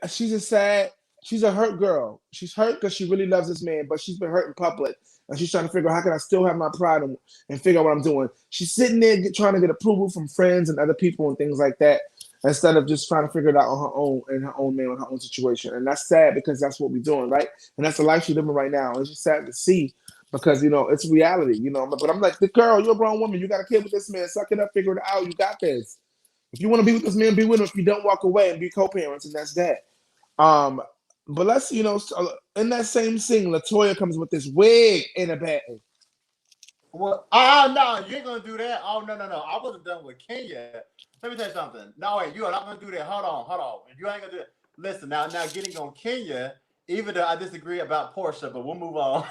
She's a sad. She's a hurt girl. She's hurt because she really loves this man, but she's been hurt in public, and she's trying to figure out how can I still have my pride and figure out what I'm doing. She's sitting there trying to get approval from friends and other people and things like that, instead of just trying to figure it out on her own in her own man, with her own situation. And that's sad because that's what we're doing, right? And that's the life she's living right now. And it's just sad to see because it's reality, But I'm like, the girl, you're a grown woman. You got a kid with this man. Suck it up, figure it out. You got this. If you want to be with this man, be with him. If you don't, walk away and be co-parents, and that's that. But let's, in that same scene, Latoya comes with this wig in a bag. Well, no, you ain't gonna do that. Oh, no. I wasn't done with Kenya. Let me tell you something. No, wait, you are not gonna do that. Hold on. You ain't gonna do it. Listen, now getting on Kenya, even though I disagree about Portia, but we'll move on.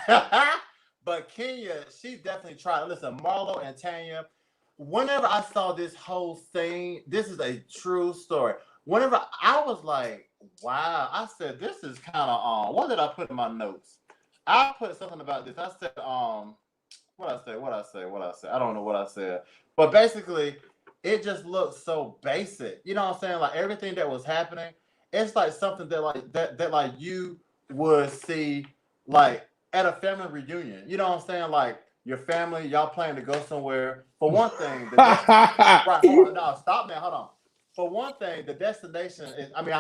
But Kenya, she definitely tried. Listen, Marlo and Tanya, whenever I saw this whole thing, this is a true story. Whenever I was like, wow, I said, this is kind of, what did I put in my notes? I put something about this. I said, what I say? I don't know what I said. But basically, it just looks so basic. You know what I'm saying? Like everything that was happening, it's like something that like you would see like at a family reunion. You know what I'm saying? Like your family, y'all planning to go somewhere. For one thing, right, hold on, no, stop now, hold on. for one thing, the destination is. I mean,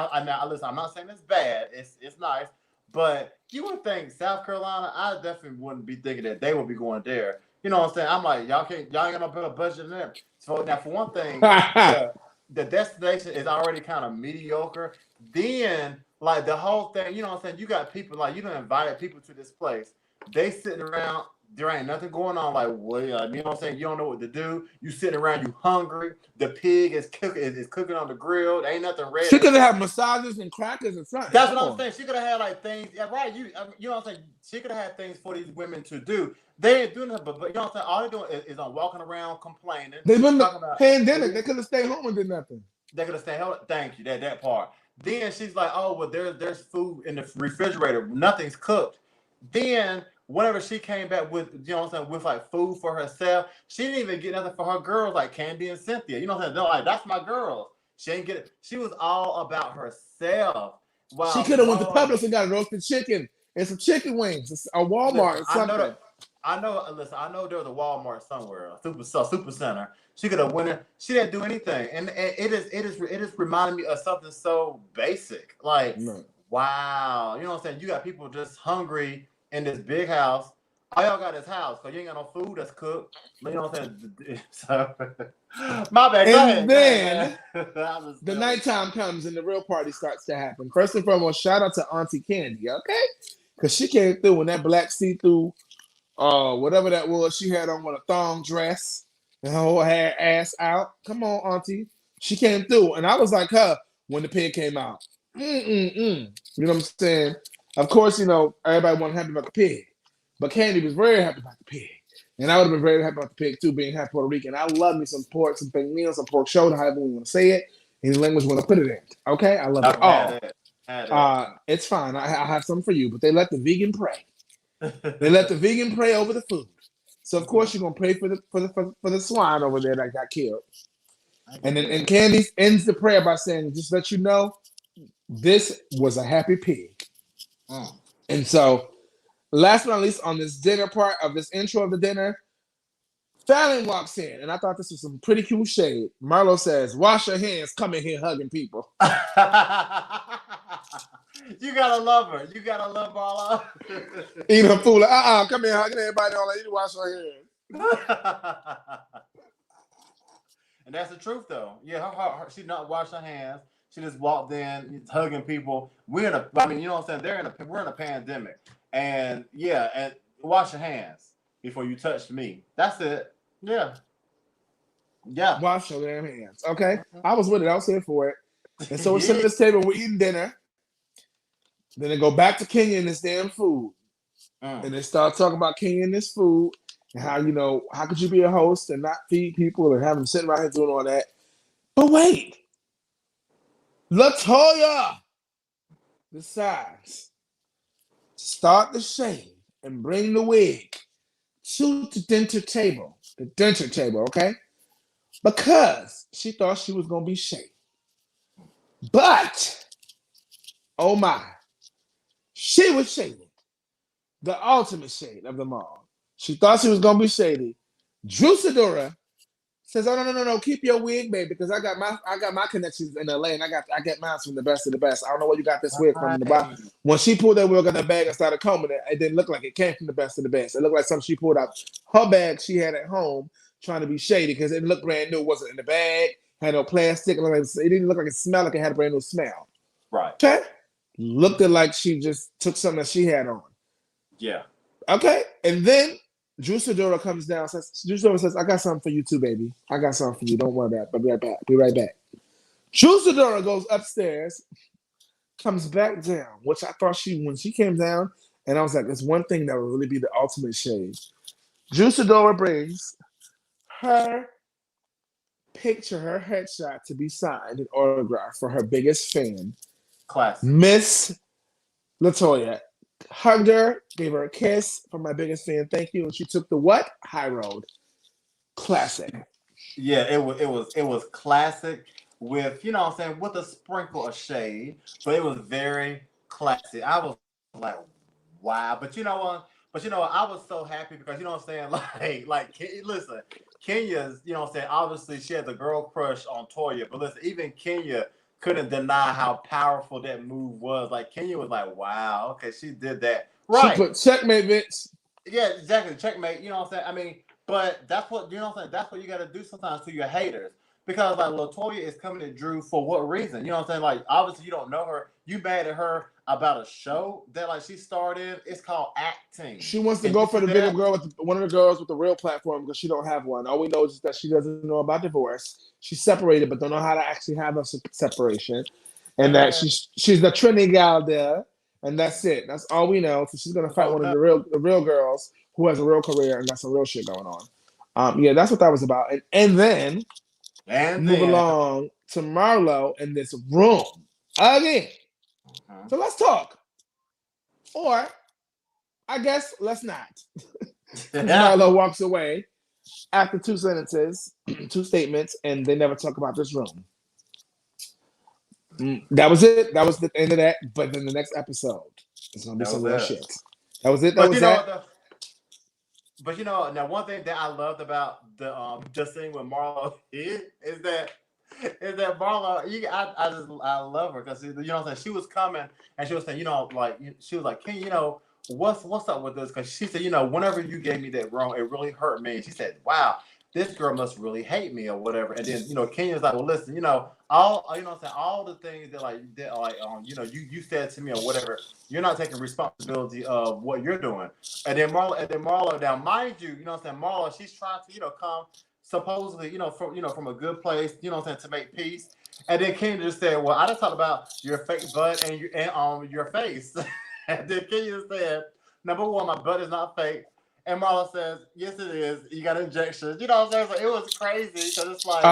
listen. I'm not saying it's bad. It's nice, but you would think South Carolina. I definitely wouldn't be thinking that they would be going there. You know what I'm saying? I'm like, y'all ain't got no budget in there. So now, for one thing, the destination is already kind of mediocre. Then, like the whole thing, you know what I'm saying? You got people like you done invited people to this place. They sitting around. There ain't nothing going on. Like, well, you know what I'm saying? You don't know what to do. You sitting around, you hungry. The pig is cooking on the grill. There ain't nothing ready. She could have had massages and crackers and something. That's what I'm saying. She could have had like things. Yeah, right. You know what I'm saying? She could have had things for these women to do. They ain't doing nothing, but you know what I'm saying? All they're doing is on walking around complaining. They've been pandemic. They could have stayed home and did nothing. They could have stayed home. Thank you. That part. Then she's like, oh, well, there's food in the refrigerator. Nothing's cooked. Then whenever she came back with, you know what I'm saying, with like food for herself, she didn't even get nothing for her girls like Candy and Cynthia. You know what I'm saying? They're like, that's my girls. She ain't get it. She was all about herself. Wow. She could have went to Publix and got a roasted chicken and some chicken wings, a Walmart or something. I know there was a Walmart somewhere, a super center. She could have went in. She didn't do anything, and it is reminding me of something so basic. Like, wow, you know what I'm saying? You got people just hungry in this big house. All y'all got is house, because you ain't got no food that's cooked. You know what I'm saying? So, my bad. And then the nighttime comes and the real party starts to happen. First and foremost, shout out to Auntie Candy, okay? Because she came through in that black see-through, whatever that was, she had on with a thong dress and her whole hair ass out. Come on, Auntie. She came through, and I was like her when the pig came out. You know what I'm saying? Of course, you know, everybody wasn't happy about the pig. But Candy was very happy about the pig. And I would have been very happy about the pig too, being half Puerto Rican. I love me some pork, some pernil, some pork shoulder, however we want to say it. Any language we want to put it in. Okay? I love it all. It's fine. I have some for you, but they let the vegan pray. They let the vegan pray over the food. So of course you're gonna pray for the swine over there that got killed. And Candy ends the prayer by saying, just let you know, this was a happy pig. And so last but not least, on this dinner part of this intro of the dinner, Fallon walks in, and I thought this was some pretty cool shade. Marlo says, wash your hands, come in here hugging people. You gotta love her. You gotta love Marlo. Eat her food. Come here hugging everybody. All I need to wash your hands. And that's the truth, though. Yeah, she not washed her hands. She just walked in, hugging people. You know what I'm saying? We're in a pandemic. And yeah, and wash your hands before you touch me. That's it. Yeah. Wash your damn hands. Okay. I was with it. I was here for it. And so we're sitting at this table, we're eating dinner. Then they go back to Kenya and this damn food. And they start talking about Kenya and this food and how, you know, how could you be a host and not feed people and have them sitting around here doing all that? But wait. Latoya decides start the shade and bring the wig to the dinner table, okay? Because she thought she was going to be shady. But, oh my, she was shady. The ultimate shade of them all. She thought she was going to be shady. Drew Sidora says, oh, no, keep your wig, baby, because I got my connections in LA, and I get mine from the best of the best. I don't know where you got this wig from. When she pulled that wig out of the bag and started combing it, it didn't look like it came from the best of the best. It looked like something she pulled out her bag she had at home trying to be shady because it looked brand new. It wasn't in the bag, had no plastic. It didn't look like it smelled like it had a brand new smell. Right. Okay? Looked like she just took something that she had on. Yeah. Okay? And then Drew Sidora comes down. Drew Sidora says, I got something for you too, baby. I got something for you. Don't worry about it. I'll be right back. Be right back. Drew Sidora goes upstairs, comes back down, which I thought when she came down, and I was like, there's one thing that would really be the ultimate shade. Drew Sidora brings her picture, her headshot to be signed and autographed for her biggest fan, Miss Latoya. Hugged her, gave her a kiss from my biggest fan. Thank you. And she took the what? High road. Classic. Yeah, it was classic with, you know what I'm saying, with a sprinkle of shade, but it was very classic. I was like, wow. But you know what? I was so happy because, you know what I'm saying, like listen, Kenya's, you know what I'm saying, obviously she has a girl crush on Toya, but listen, even Kenya couldn't deny how powerful that move was. Like Kenya was like, wow, okay, she did that. She Right. put checkmate, bitch. Yeah, exactly. Checkmate. You know what I'm saying? I mean, but that's what you know what I'm saying. That's what you got to do sometimes to your haters because like Latoya is coming at Drew for what reason? You know what I'm saying? Like obviously you don't know her. You mad at her about a show that like she started. It's called acting. She wants to And go you for see the bigger that? girl with one of the girls with the real platform because she don't have one. All we know is that she doesn't know about divorce. She's separated, but don't know how to actually have a separation, and that And she's the trending gal there, and that's it. That's all we know. So she's gonna fight one of the real girls who has a real career and got some real shit going on. Yeah, that's what that was about. And then move then along to Marlo in this room again. So let's talk, or I guess let's not. Because Marlo walks away after 2 sentences, 2 statements, and they never talk about this room. That was it. That was the end of that. But then the next episode, it's gonna be some real shit. That was it. That was that. But you know, now one thing that I loved about the just thing with Marlo is that Marlo, I love her because you know what I'm saying. She was coming and she was saying, you know, like she was like, Ken, you know, what's up with this? Because she said, you know, whenever you gave me that wrong, it really hurt me. She said, wow, this girl must really hate me or whatever. And then you know, Kenya's like, well, listen, you know, all you know, what I'm saying all the things that you know, you said to me or whatever, you're not taking responsibility of what you're doing. And then Marlo, now mind you, you know, what I'm saying Marlo, she's trying to you know come supposedly, you know, from a good place, you know what I'm saying, to make peace. And then Kenya just said, well, I just talked about your fake butt and your face. And then Kenya said, number one, my butt is not fake. And Marla says, yes, it is. You got injections. You know what I'm saying? So it was crazy because it's like,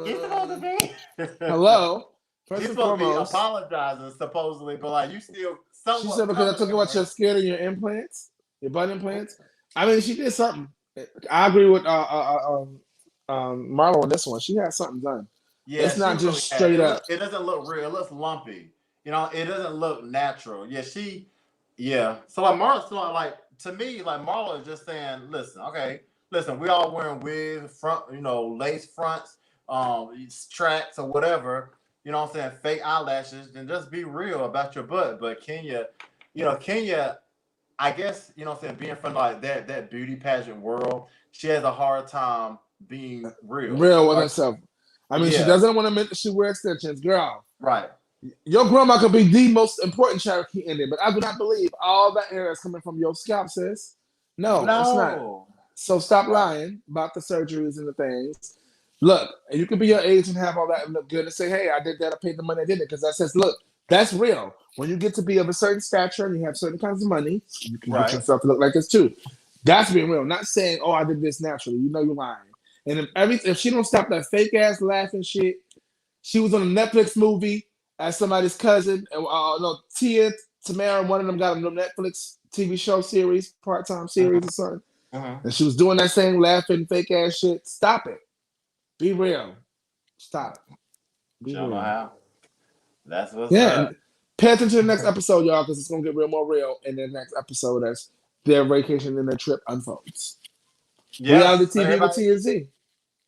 he's supposed to be. Hello. First He's and supposed to be foremost, apologizing, supposedly, but like you still somewhat. she said because I took about you're scared of your implants, your butt implants. I mean, she did something. I agree with Marlo on this one. She had something done. Yeah, it's not really just straight up. It doesn't look real. It looks lumpy. You know, it doesn't look natural. Yeah. So like Marlo, so like to me, like Marlo is just saying, listen, okay, listen, we all wearing wigs, front, you know, lace fronts, tracks or whatever. You know what I'm saying? Fake eyelashes, then just be real about your butt. But Kenya, you know, I guess, you know what I'm saying, being from like that beauty pageant world, she has a hard time being real. Real with herself. I mean, she doesn't want to admit that she wears extensions, girl. Right. Your grandma could be the most important Cherokee in it, but I do not believe all that hair is coming from your scalp, sis. No, it's not. So stop lying about the surgeries and the things. Look, you can be your age and have all that and look good and say, hey, I did that, I paid the money, I did it. Because that says, look, that's real. When you get to be of a certain stature and you have certain kinds of money, you can get yourself to look like this too. That's being real. Not saying, oh, I did this naturally. You know you're lying. And if she don't stop that fake ass laughing shit, she was on a Netflix movie as somebody's cousin. No, Tia, Tamara, one of them got a Netflix TV show series, part-time series or something. And she was doing that same laughing fake ass shit. Stop it. Be real. Stop it. Be real. How. That's what's up. And pay attention to the next episode, y'all, because it's gonna get more real in the next episode as their vacation and their trip unfolds. Reality TV with TNZ.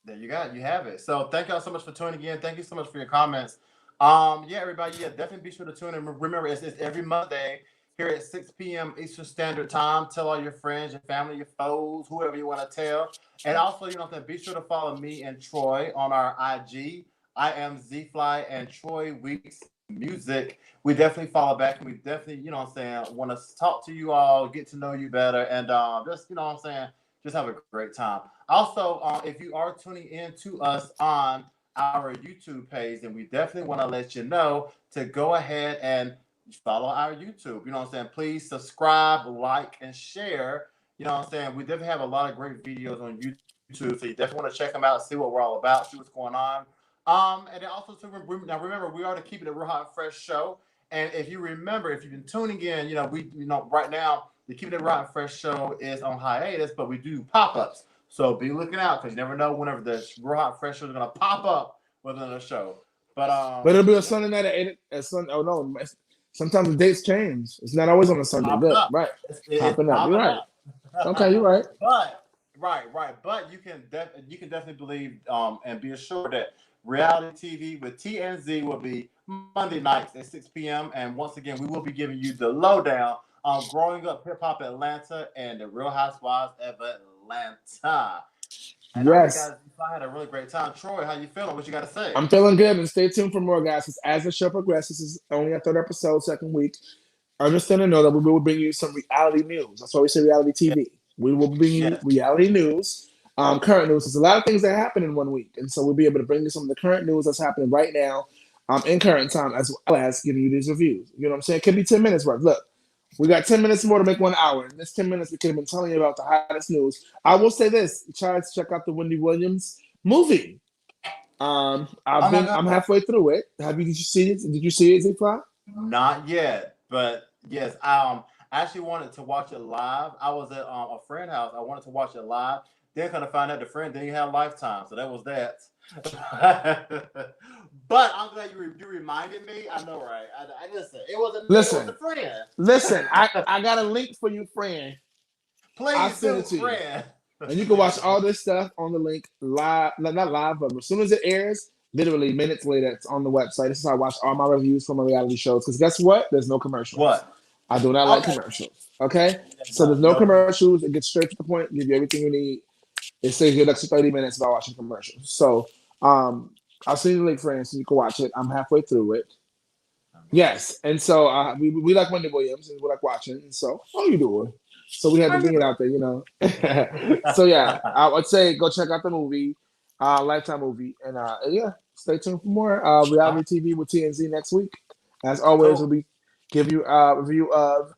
There you go. You have it. So thank y'all so much for tuning in. Thank you so much for your comments. Everybody, definitely be sure to tune in. Remember, it's every Monday here at 6 p.m. Eastern Standard Time. Tell all your friends, your family, your foes, whoever you want to tell. And also, you know, be sure to follow me and Troy on our IG. I am ZFly and Troy Weeks Music. We definitely follow back, and we definitely, you know what I'm saying, want to talk to you all, get to know you better, and just, you know what I'm saying, just have a great time. Also, if you are tuning in to us on our YouTube page, then we definitely want to let you know to go ahead and follow our YouTube. You know what I'm saying? Please subscribe, like, and share. You know what I'm saying? We definitely have a lot of great videos on YouTube, so you definitely want to check them out, see what we're all about, see what's going on. And then also, now remember, we are to keep it a real hot and fresh show. And if you remember, if you've been tuning in, you know, right now, the Keep It Raw and Fresh show is on hiatus, but we do pop-ups. So be looking out, because you never know whenever the Raw Hot Fresh show is going to pop up within the show. But it'll be a Sunday night at 8 at Sunday. Oh no, sometimes the dates change. It's not always on a Sunday. Good, right? It's popping up. You're right. Okay, you're right. But Right. But you can definitely believe and be assured that reality TV with TNZ will be Monday nights at 6 p.m. And once again, we will be giving you the lowdown on growing up hip hop Atlanta and the Real Housewives of Atlanta. And I think Yes. I had a really great time. Troy, how you feeling? What you got to say? I'm feeling good, and stay tuned for more, guys. 'Cause as the show progresses, this is only our third episode, second week. Understand and know that we will bring you some reality news. That's why we say reality Yes. TV. We will bring you Yes. reality news, current news. There's a lot of things that happen in 1 week, and so we'll be able to bring you some of the current news that's happening right now, in current time, as well as giving you these reviews. You know what I'm saying? It could be 10 minutes worth. Look, we got 10 minutes more to make 1 hour. In this 10 minutes, we could have been telling you about the hottest news. I will say this: try to check out the Wendy Williams movie. I'm halfway through it. Did you see it? Did you see it, Z-Fly? Not yet, but yes, I actually wanted to watch it live. I was at a friend's house. I wanted to watch it live. Then kind of find out the friend didn't have Lifetime, so that was that. But I'm glad you reminded me. I know, right? I listen. It was a friend. Listen. I got a link for you, friend. Please, I'll send it to friend. you. And you can watch all this stuff on the link live, not live, but as soon as it airs, literally minutes later, it's on the website. This is how I watch all my reviews for my reality shows. Because guess what? There's no commercials. What? I do not like commercials. Okay? So there's no commercials. It gets straight to the point, give you everything you need. It saves you an extra 30 minutes by watching commercials. So I'll send you the link, friends, so you can watch it. I'm halfway through it. Yes. And so we like Wendy Williams and we like watching. And so, how you doing? So we had to bring it out there, you know. So yeah, I would say go check out the movie, Lifetime movie, and yeah, stay tuned for more reality TV with TNZ next week. As always, we'll be give you a review of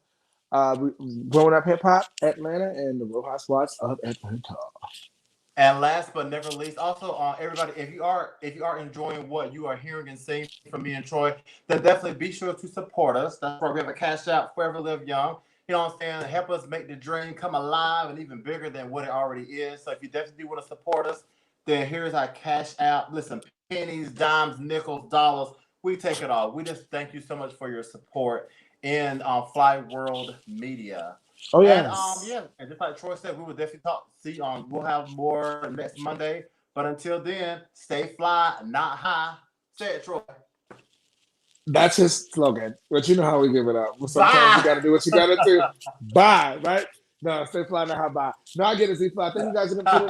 Growing Up Hip Hop Atlanta and the Real Housewives of Atlanta. And last but never least, also everybody, if you are enjoying what you are hearing and seeing from me and Troy, then definitely be sure to support us. That's why we have a cash out, Forever Live Young. You know what I'm saying? Help us make the dream come alive and even bigger than what it already is. So if you definitely do want to support us, then here's our cash out. Listen, pennies, dimes, nickels, dollars, we take it all. We just thank you so much for your support in Fly World Media. Oh yeah. And just like Troy said, we will definitely we'll have more next Monday. But until then, stay fly, not high. Say it, Troy. That's his slogan. But you know how we give it up. Sometimes you gotta do what you gotta do. Bye, right? No, stay fly, not high. Bye. No, I get it, Z-Fly. Thank you guys for tuning